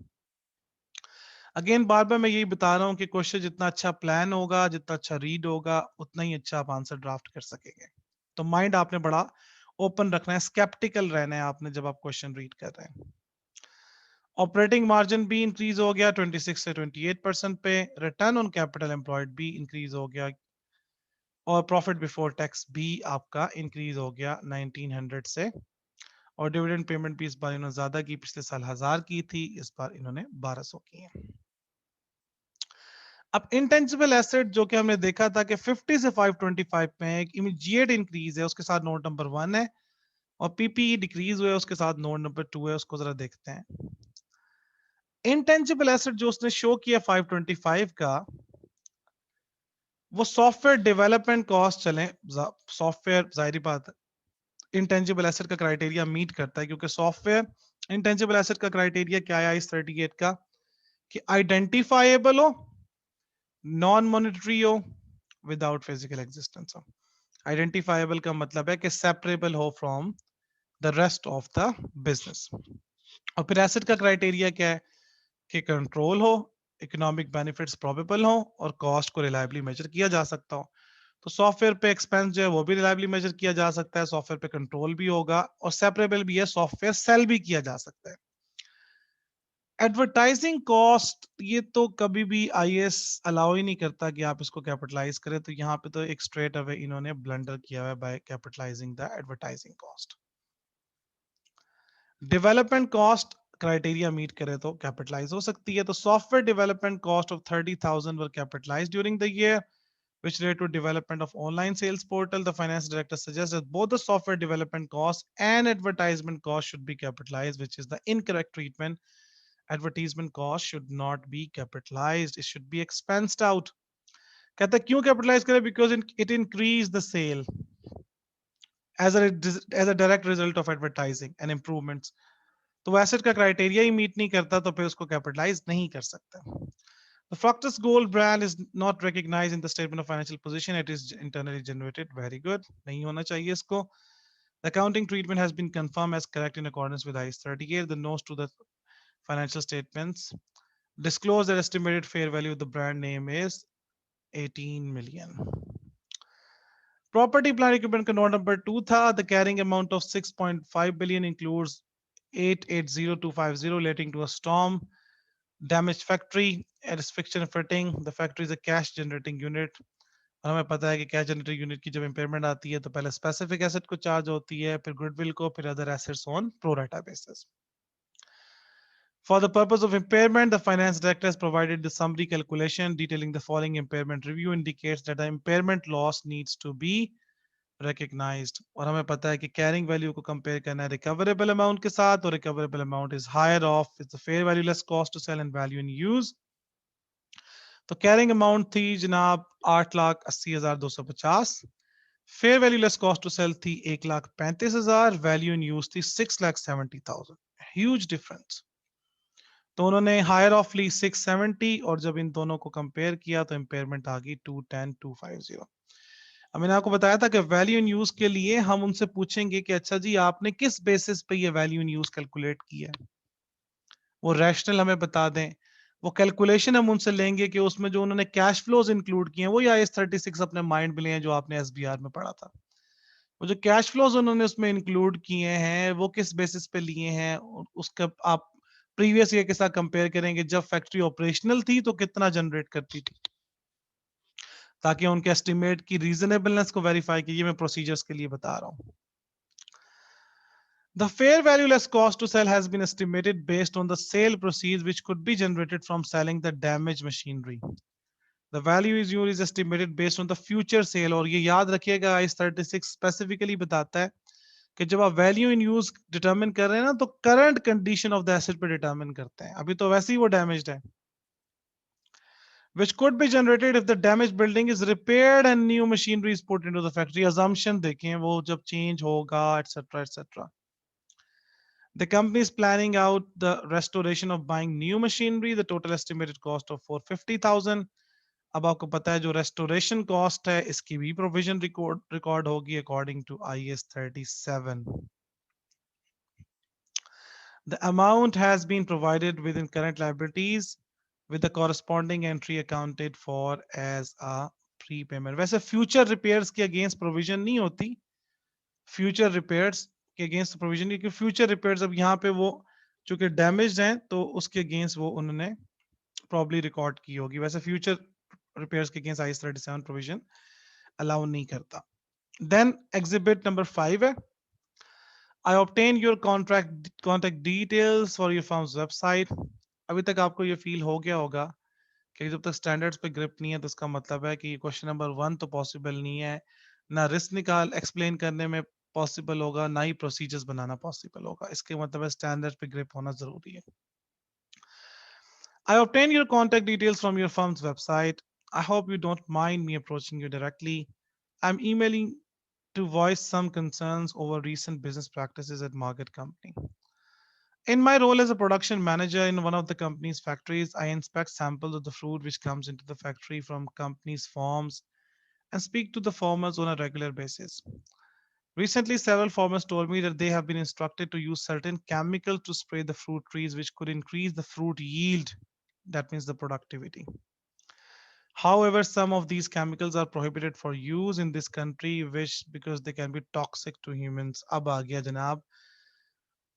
अगेन बार बार मैं यही बता रहा हूँ कि क्वेश्चन जितना अच्छा प्लान होगा, जितना अच्छा रीड होगा, उतना ही अच्छा आप आंसर ड्राफ्ट कर सकेंगे। तो माइंड आपने बड़ा ओपन रखना है, स्केप्टिकल रहना है आपने जब आप क्वेश्चन रीड कर रहे हैं। ऑपरेटिंग मार्जिन भी इंक्रीज हो गया 26 से 28% पे, रिटर्न ऑन कैपिटल एम्प्लॉयड भी इंक्रीज हो गया और प्रॉफिट बिफोर टैक्स भी आपका इंक्रीज हो गया 1900 से। और डिविडेंड पेमेंट भी इस बार इन्होंने ज्यादा की, पिछले साल 1000 की थी, इस बार इन्होंने 1200 की है। अब इंटेंजिबल एसेट जो कि हमने देखा था कि 50 से 525 में एक इमीडिएट इंक्रीज है, उसके साथ नोट नंबर 1 है, और पीपीई डिक्रीज हुआ है उसके साथ नोट नंबर 2 है, उसको जरा देखते हैं। इंटेंजिबल एसेट जो उसने शो किया 525 का, वो सॉफ्टवेयर डेवलपमेंट कॉस्ट चले, सॉफ्टवेयर जाहिर बात इंटेंजिबल एसेट का क्राइटेरिया मीट करता है, क्योंकि सॉफ्टवेयर इंटेंजिबल एसेट का क्राइटेरिया क्या है इस 38 का, कि आइडेंटिफाइबल हो, नॉन मॉनिटरी हो, विदाउट फिजिकल एग्जिस्टेंस हो। आइडेंटिफाइबल का मतलब है कि सेपरेबल हो from the rest of the business. और फिर एसेट का क्राइटेरिया क्या है कि कंट्रोल हो, इकोनॉमिक बेनिफिट्स प्रोबेबल हो और कॉस्ट को रिलायबली मेजर किया जा सकता हो। तो सॉफ्टवेयर पे एक्सपेंस जो है वो भी रिलायबली मेजर किया जा सकता है, सॉफ्टवेयर पे कंट्रोल भी होगा और सेपरेबल भी है, सॉफ्टवेयर सेल भी किया जा सकता है। एडवर्टाइजिंग कॉस्ट, ये तो कभी भी आईएएस अलाउ ही नहीं करता कि आप इसको कैपिटलाइज करें, तो यहाँ पे तो एक स्ट्रेट अवे इन्होंने ब्लंडर किया हुआ है by capitalising the advertising cost. Development cost criteria meet करे तो कैपिटलाइज हो सकती है। तो software development cost of 30,000 were capitalise during the year which relate to development of online sales portal. The finance director suggests that both the software development cost and advertisement cost should be capitalized, which is the incorrect treatment. Advertisement cost should not be capitalized, it should be expensed out. कहता है क्यों capitalise करें? Because it increase the sell as a direct result of advertising and improvements. तो asset का criteria ही meet नहीं करता तो फिर उसको कैपिटलाइज नहीं कर सकता। The Fructus Gold brand is not recognized in the statement of financial position. It is internally generated. Very good. नहीं होना चाहिए इसको. The accounting treatment has been confirmed as correct in accordance with IAS 38. The notes to the financial statements disclose that estimated fair value of the brand name is 18 million. Property plant equipment का note number 2 था. The carrying amount of 6.5 billion includes 880250 relating to a storm damaged factory and its fixture and fitting. The factory is a cash generating unit. और हमें पता है कि cash generating unit की जब impairment आती है तो पहले स्पेसिफिक एसेट को चार्ज होती है, फिर गुडविल को, फिर other assets on pro rata basis. For the purpose of impairment, the finance director has provided the summary calculation detailing the following impairment review indicates that the impairment loss needs to be recognized. और हमें पता है कि carrying value को compare करना है recoverable amount के साथ, और recoverable amount is higher of is the fair value less cost to sell and value in use. तो कैरिंग अमाउंट थी जनाब 8,80,250, fair value less cost to sell थी 1,35,000, वैल्यू इन यूज थी 6,70,000. Huge difference. तो उन्होंने हायर ऑफ ली 670 और जब इन दोनों को कंपेयर किया तो इंपेयरमेंट आ गई 210,250. अब मैंने आपको बताया था कि वैल्यू इन यूज के लिए हम उनसे पूछेंगे कि अच्छा जी आपने किस बेसिस पे ये वैल्यू इन यूज कैलकुलेट किया है. वो रैशनल हमें बता दें, वो कैलकुलेशन हम उनसे लेंगे कि उसमें जो उन्होंने कैश फ्लोज इंक्लूड किए हैं वो या IS-36 अपने माइंड में लिए हैं जो आपने SBR में पढ़ा था। वो जो कैश फ्लोज उन्होंने उसमें इंक्लूड किए हैं वो किस बेसिस पे लिए हैं, उसका आप प्रीवियस ईयर के साथ कंपेयर करेंगे जब फैक्ट्री ऑपरेशनल थी तो कितना जनरेट करती थी, ताकि उनके एस्टिमेट की रीजनेबलनेस को वेरीफाई कीजिए। मैं प्रोसीजर्स के लिए बता रहा हूँ। The fair value less cost to sell has been estimated based on the sale proceeds which could be generated from selling the damaged machinery. The value is used is estimated based on the future sale, और ये याद रखिएगा IS-36 specifically बताता है कि जब आप value in use determine कर रहे हैं ना तो current condition of the asset पे डिटरमिन करते हैं। अभी तो वैसे ही वो डैमेज्ड है। Which could be generated if the damaged building is repaired and new machinery is put into the factory. Assumption देखें वो जब चेंज होगा etc etc. The company is planning out the restoration of buying new machinery. The total estimated cost of 450,000. अब आपको पता है जो restoration cost है इसकी भी provision record होगी according to IS-37. The amount has been provided within current liabilities with the corresponding entry accounted for as a prepayment. वैसे future repairs के against provision नहीं होती, future repairs के अगेंस्ट प्रोविजन, क्योंकि फ्यूचर रिपेयर्स अब यहाँ पे वो चूंकि डैमेज हैं तो उसके अगेंस्ट वो उन्होंने प्रॉब्ली रिकॉर्ड की होगी। वैसे फ्यूचर रिपेयर्स के अगेंस्ट IS-37 प्रोविजन अलाउ नहीं करता। देन एग्जिबिट नंबर 5 है, I obtain your contact details for your firm's website. अभी तक आपको ये फील हो गया होगा कि जब तक स्टैंडर्ड्स पे ग्रिप नहीं है तो इसका मतलब है कि क्वेश्चन नंबर 1 तो पॉसिबल नहीं है, ना रिस्क निकाल एक्सप्लेन करने में पॉसिबल होगा, ना ही प्रोसीजर्स बनाना पॉसिबल होगा। इसके मतलब है स्टैंडर्ड पे ग्रिप होना जरूरी है। I obtain your contact details from your firm's website. I hope you don't mind me approaching you directly. I'm emailing to voice some concerns over recent business practices at Market Company. In my role as a production manager in one of the company's factories, I inspect samples of the fruit which comes into the factory from company's farms and speak to the farmers on a regular basis. Recently, several farmers told me that they have been instructed to use certain chemicals to spray the fruit trees, which could increase the fruit yield. That means the productivity. However, some of these chemicals are prohibited for use in this country, which because they can be toxic to humans. अब आ गया जनाब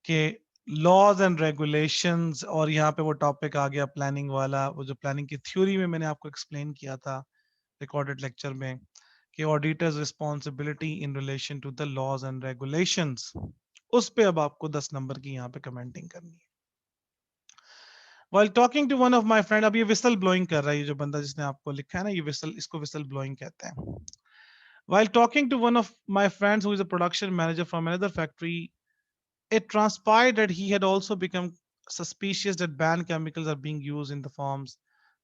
के laws and regulations, और यहाँ पे वो topic आ गया planning वाला, वो जो प्लानिंग की थ्योरी में मैंने आपको एक्सप्लेन किया था रिकॉर्डेड लेक्चर में कि auditors responsibility in relation to the laws and regulations, उस पे अब आपको 10 नंबर की यहाँ पे कमेंटिंग करनी है। While talking to one of my friend, अब ये whistle blowing कर रहा है, ये जो बंदा जिसने आपको लिखा है ना, ये whistle, इसको whistle blowing कहते हैं। While talking to one of my friends who is a production manager from another factory, it transpired that he had also become suspicious that banned chemicals are being used in the farms.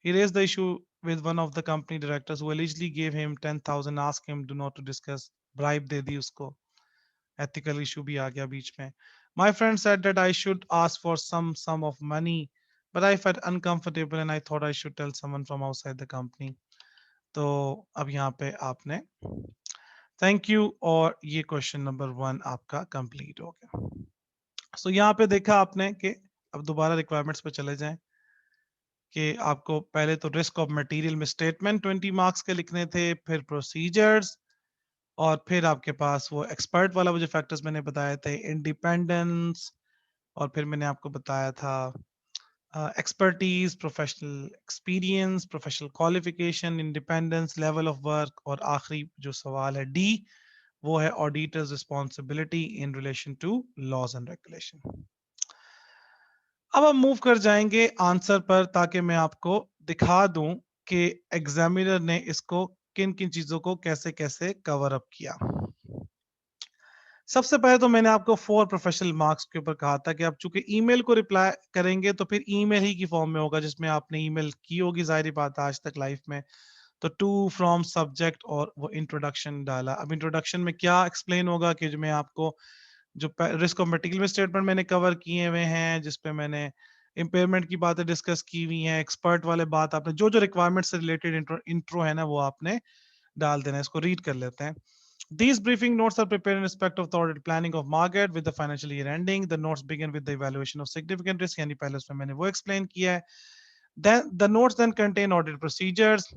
He raised the issue with one of the company directors who allegedly gave him 10,000, asked him do not to discuss, bribe दे दी उसको, ethical issue भी आ गया बीच में। My friend said that I should ask for some sum of money, but I felt uncomfortable and I thought I should tell someone from outside the company. तो अब यहाँ पे आपने thank you, और ये क्वेश्चन नंबर 1 आपका complete हो गया। सो यहाँ पे देखा आपने कि अब दोबारा रिक्वायरमेंट्स पे चले जाएं कि आपको पहले तो रिस्क ऑफ मटेरियल में स्टेटमेंट 20 मार्क्स के लिखने थे, फिर प्रोसीजर्स, और फिर आपके पास वो एक्सपर्ट वाला वो जो फैक्टर्स मैंने बताए थे, इंडिपेंडेंस, और फिर मैंने आपको बताया था expertise, professional experience, professional qualification, independence, level of work, और आखिरी जो सवाल है डी, वो है auditors responsibility in relation to laws and regulation. अब हम मूव कर जाएंगे आंसर पर, ताकि मैं आपको दिखा दूं कि एग्जामिनर ने इसको किन किन चीजों को कैसे कैसे कवर अप किया। सबसे पहले तो मैंने आपको 4 प्रोफेशनल मार्क्स के ऊपर कहा था कि आप चूंकि ईमेल को रिप्लाई करेंगे तो फिर ईमेल ही की फॉर्म में होगा जिसमें आपने ईमेल की होगी, जाहिर बात आज तक लाइफ में, तो टू फ्रॉम सब्जेक्ट और वो इंट्रोडक्शन डाला। अब इंट्रोडक्शन में क्या एक्सप्लेन होगा कि जो मैं आपको जो रिस्क ऑफ मटेरियल में स्टेटमेंट मैंने कवर किए हुए हैं, जिसपे मैंने इम्पेयरमेंट की बातें डिस्कस की हुई हैं, एक्सपर्ट वाले बात आपने जो जो रिक्वायरमेंट से रिलेटेड इंट्रो है ना वो आपने डाल देना है। इसको रीड कर लेते हैं। These briefing notes are prepared in respect of the audit planning of market with the financial year ending. The notes begin with the evaluation of significant risk, यानी पहले उसमें मैंने वो explain किया है. Then the notes then contain audit procedures.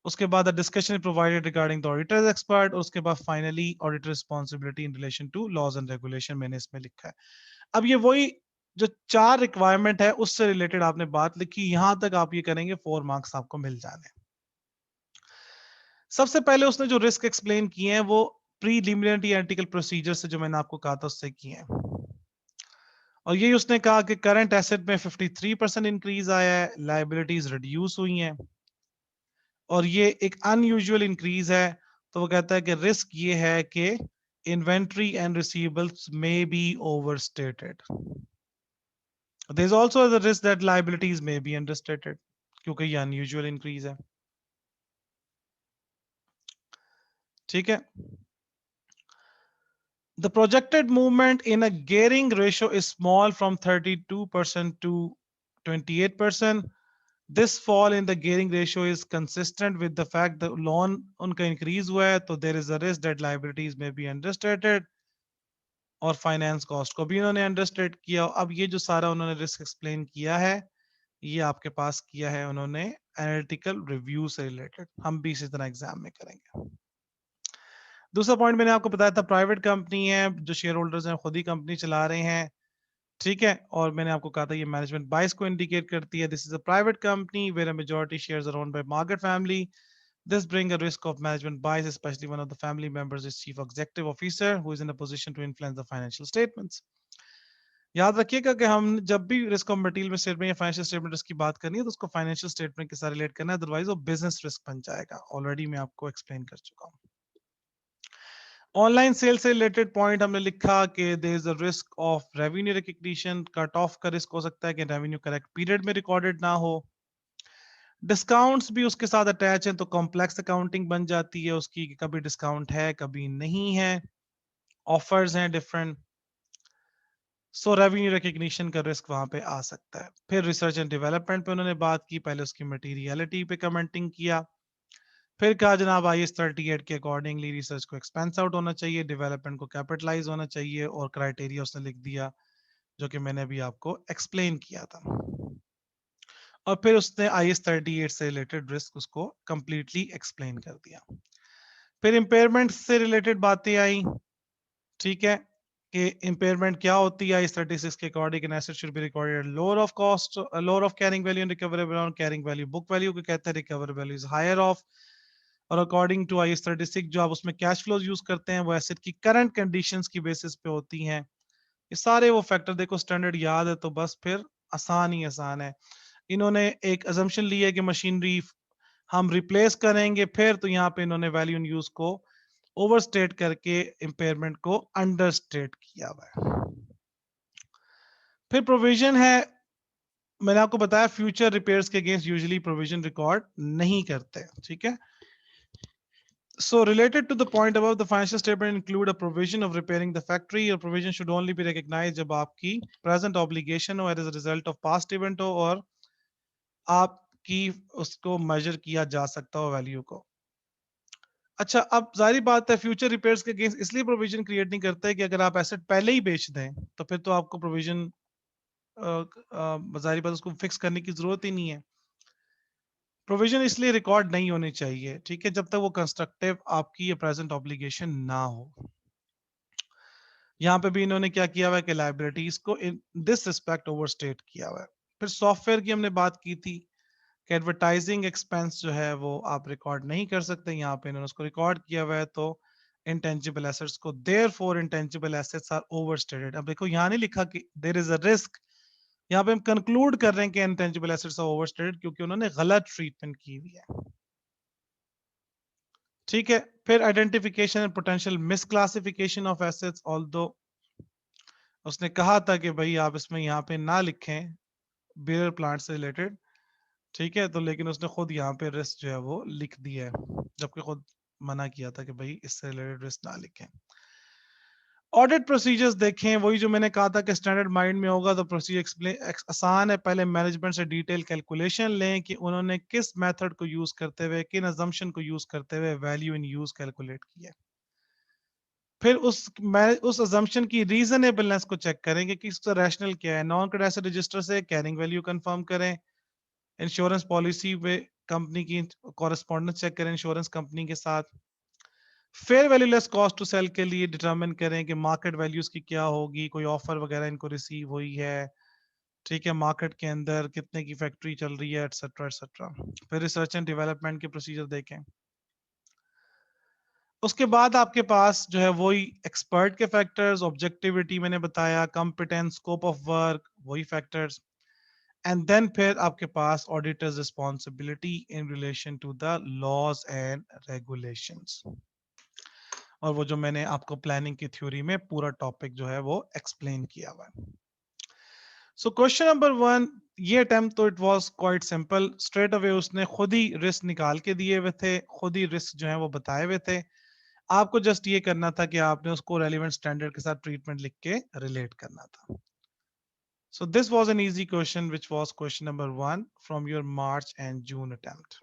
उसके बाद the discussion is provided regarding the auditor's expert. और उसके बाद finally audit responsibility in relation to laws and regulation मैंने इसमें लिखा है. अब ये वही जो 4 रिक्वायरमेंट है उससे रिलेटेड आपने बात लिखी, यहां तक आप ये करेंगे 4 मार्क्स आपको मिल जाने. सबसे पहले उसने जो रिस्क एक्सप्लेन किए हैं वो प्रीलिमिनरी एथिकल प्रोसीजर से जो मैंने आपको कहा था उससे किए हैं. और यही उसने कहा कि करंट एसेट में 53% इंक्रीज आया है, लायबिलिटीज रिड्यूस हुई हैं और ये एक अनयूजुअल इंक्रीज है. तो वो कहता है कि रिस्क ये है कि inventory and receivables may be overstated. There is also the risk that liabilities may be understated क्योंकि ये अनयूजुअल इंक्रीज है. ठीक है. The projected movement in a gearing ratio is small from 32% to 28%. This fall in the gearing ratio is consistent with the fact that loan उनका increase हुआ है, तो there is a risk that liabilities may be understated और finance cost को भी उन्होंने understate किया. अब ये जो सारा उन्होंने risk explain किया है, ये आपके पास किया है उन्होंने analytical review से related. हम भी इसी तरह एग्जाम में करेंगे. दूसरा पॉइंट मैंने आपको बताया था, प्राइवेट कंपनी है, जो शेयर होल्डर्स हैं खुद ही कंपनी चला रहे हैं. ठीक है. और मैंने आपको कहा था ये मैनेजमेंट बायस को इंडिकेट करती है. This is a private company where a majority shares are owned by market family. This bring a risk of management bias, especially one of the family members is chief executive officer who is in a position to influence the financial statements. याद रखिएगा कि हम जब भी risk of material statement या financial statement risk की बात करनी है तो उसको फाइनेंशियल स्टेटमेंट के साथ रिलेट करना है, अदरवाइज वो बिजनेस रिस्क बन जाएगा. ऑलरेडी मैं आपको एक्सप्लेन कर चुका हूँ. ऑनलाइन सेल से रिलेटेड पॉइंट हमने लिखा कि there is a risk of revenue recognition. Cut off का रिस्क हो सकता है कि रेवेन्यू करेक्ट पीरियड में रिकॉर्डेड ना हो. डिस्काउंट्स भी उसके साथ अटैच हैं तो कॉम्प्लेक्स अकाउंटिंग बन जाती है उसकी कि कभी डिस्काउंट है कभी नहीं है, ऑफर्स हैं डिफरेंट. सो रेवेन्यू रिकग्निशन का रिस्क वहां पे आ सकता है. फिर रिसर्च एंड डेवलपमेंट पे उन्होंने बात की, पहले उसकी मटीरियलिटी पे कमेंटिंग किया, फिर कहा जनाब IAS 38 के अकॉर्डिंगली रिसर्च को एक्सपेंस आउट होना चाहिए, डेवलपमेंट को कैपिटलाइज होना चाहिए और क्राइटेरिया उसने लिख दिया जो कि मैंने अभी आपको एक्सप्लेन किया था. और फिर उसने IAS 38 से रिलेटेड रिस्क उसको कंप्लीटली एक्सप्लेन कर दिया. फिर इम्पेयरमेंट से रिलेटेड बातें आई. ठीक है कि इम्पेयरमेंट क्या होती है. IAS 36 के according an asset should be recorded lower of cost, lower of carrying value and recoverable on carrying value. Book value को कहते हैं, recover value is higher of. और अकॉर्डिंग टू IAS 36 जो आप उसमें कैश फ्लोज यूज करते हैं वो एसेट की करंट कंडीशंस की बेसिस पे होती हैं. ये सारे वो फैक्टर देखो स्टैंडर्ड याद है तो बस फिर आसान ही आसान है. इन्होंने एक अजम्पशन ली है कि मशीनरी हम रिप्लेस करेंगे, फिर तो यहाँ पे इन्होंने वैल्यू इन यूज को ओवरस्टेट करके इंपेयरमेंट को अंडरस्टेट किया हुआ है. फिर प्रोविजन है. मैंने आपको बताया फ्यूचर रिपेयर्स के अगेंस्ट यूजुअली प्रोविजन रिकॉर्ड नहीं करते. ठीक है. So related to the point above, the financial statement include a provision of repairing the factory. Your provision should only be recognized जब आपकी present obligation हो as a result of past event हो और आपकी उसको measure किया जा सकता हो वैल्यू को. अच्छा, अब जारी बात है फ्यूचर रिपेयर्स के अगेंस्ट इसलिए प्रोविजन क्रिएट नहीं करता है कि अगर आप एसेट पहले ही बेच दें तो फिर तो आपको प्रोविजन जारी बात उसको फिक्स करने की जरूरत ही नहीं है. प्रोविजन इसलिए रिकॉर्ड नहीं होनी चाहिए. ठीक है. जब तक वो कंस्ट्रक्टिव आपकी ये प्रेजेंट ऑब्लिगेशन ना हो. यहाँ पे भी इन्होंने क्या किया हुआ है कि लाइबिलिटीज को इन दिस रिस्पेक्ट ओवरस्टेट किया हुआ है. फिर सॉफ्टवेयर की हमने बात की थी कि एडवर्टाइजिंग एक्सपेंस जो है वो आप रिकॉर्ड नहीं कर सकते. यहाँ पे इन्होंने उसको रिकॉर्ड किया हुआ है तो इंटेंजिबल एसेट्स को therefore intangible assets are overstated. अब देखो यहाँ नहीं लिखा कि देयर इज अ रिस्क, यहाँ पे हम कंक्लूड कर रहे हैं कि इंटेंजिबल एसेट्स आर ओवरस्टेटेड क्योंकि उन्होंने गलत ट्रीटमेंट की हुई है. ठीक है. फिर identification and potential misclassification of assets. Although उसने कहा था कि भाई आप इसमें यहाँ पे ना लिखें बियर प्लांट से रिलेटेड. ठीक है. तो लेकिन उसने खुद यहाँ पे रिस्क जो है वो लिख दिया है जबकि खुद मना किया था कि भाई इससे रिलेटेड रिस्क ना लिखें. ऑडिट प्रोसीजर्स देखें, वही जो मैंने कहा था कि स्टैंडर्ड माइंड में होगा तो प्रोसीजर एक्सप्लेन आसान है. पहले मैनेजमेंट से डिटेल कैलकुलेशन लें कि उन्होंने किस मेथड को यूज करते हुए, किन अजम्पशन को यूज करते हुए वैल्यू इन यूज कैलकुलेट किया. फिर उस अजम्पशन की रीजनेबलनेस को चेक करेंगे कि इसका रैशनल क्या है। नॉन करेंट एसेट रजिस्टर से कैरिंग वैल्यू कंफर्म करें, इंश्योरेंस पॉलिसी पे कंपनी की कॉरेस्पॉन्डेंस चेक करें इंश्योरेंस कंपनी के साथ। Fair value less cost to sell के लिए डिटरमिन करें कि मार्केट वैल्यूज की क्या होगी, कोई ऑफर वगैरह इनको रिसीव हुई है, ठीक है, मार्केट के अंदर कितने की फैक्ट्री चल रही है, एटसेट्रा एटसेट्रा। फिर रिसर्च एंड डेवलपमेंट के प्रोसीजर देखें। उसके बाद आपके पास जो है वही एक्सपर्ट के फैक्टर्स, ऑब्जेक्टिविटी मैंने बताया, कॉम्पिटेंस, स्कोप ऑफ वर्क, वही फैक्टर्स। एंड देन फिर आपके पास auditors responsibility in relation to the laws and regulations. और वो जो मैंने आपको प्लानिंग की थ्योरी में पूरा टॉपिक जो है वो एक्सप्लेन किया हुआ है। सो क्वेश्चन नंबर 1, ये अटेम्प्ट तो it was quite simple, straight away उसने खुद ही रिस्क निकाल के दिए हुए थे, खुद ही रिस्क जो है वो बताए हुए थे। आपको जस्ट ये करना था कि आपने उसको रेलेवेंट स्टैंडर्ड के साथ ट्रीटमेंट लिख के रिलेट करना था। So this was an easy question, which was question number 1 from your March and June attempt.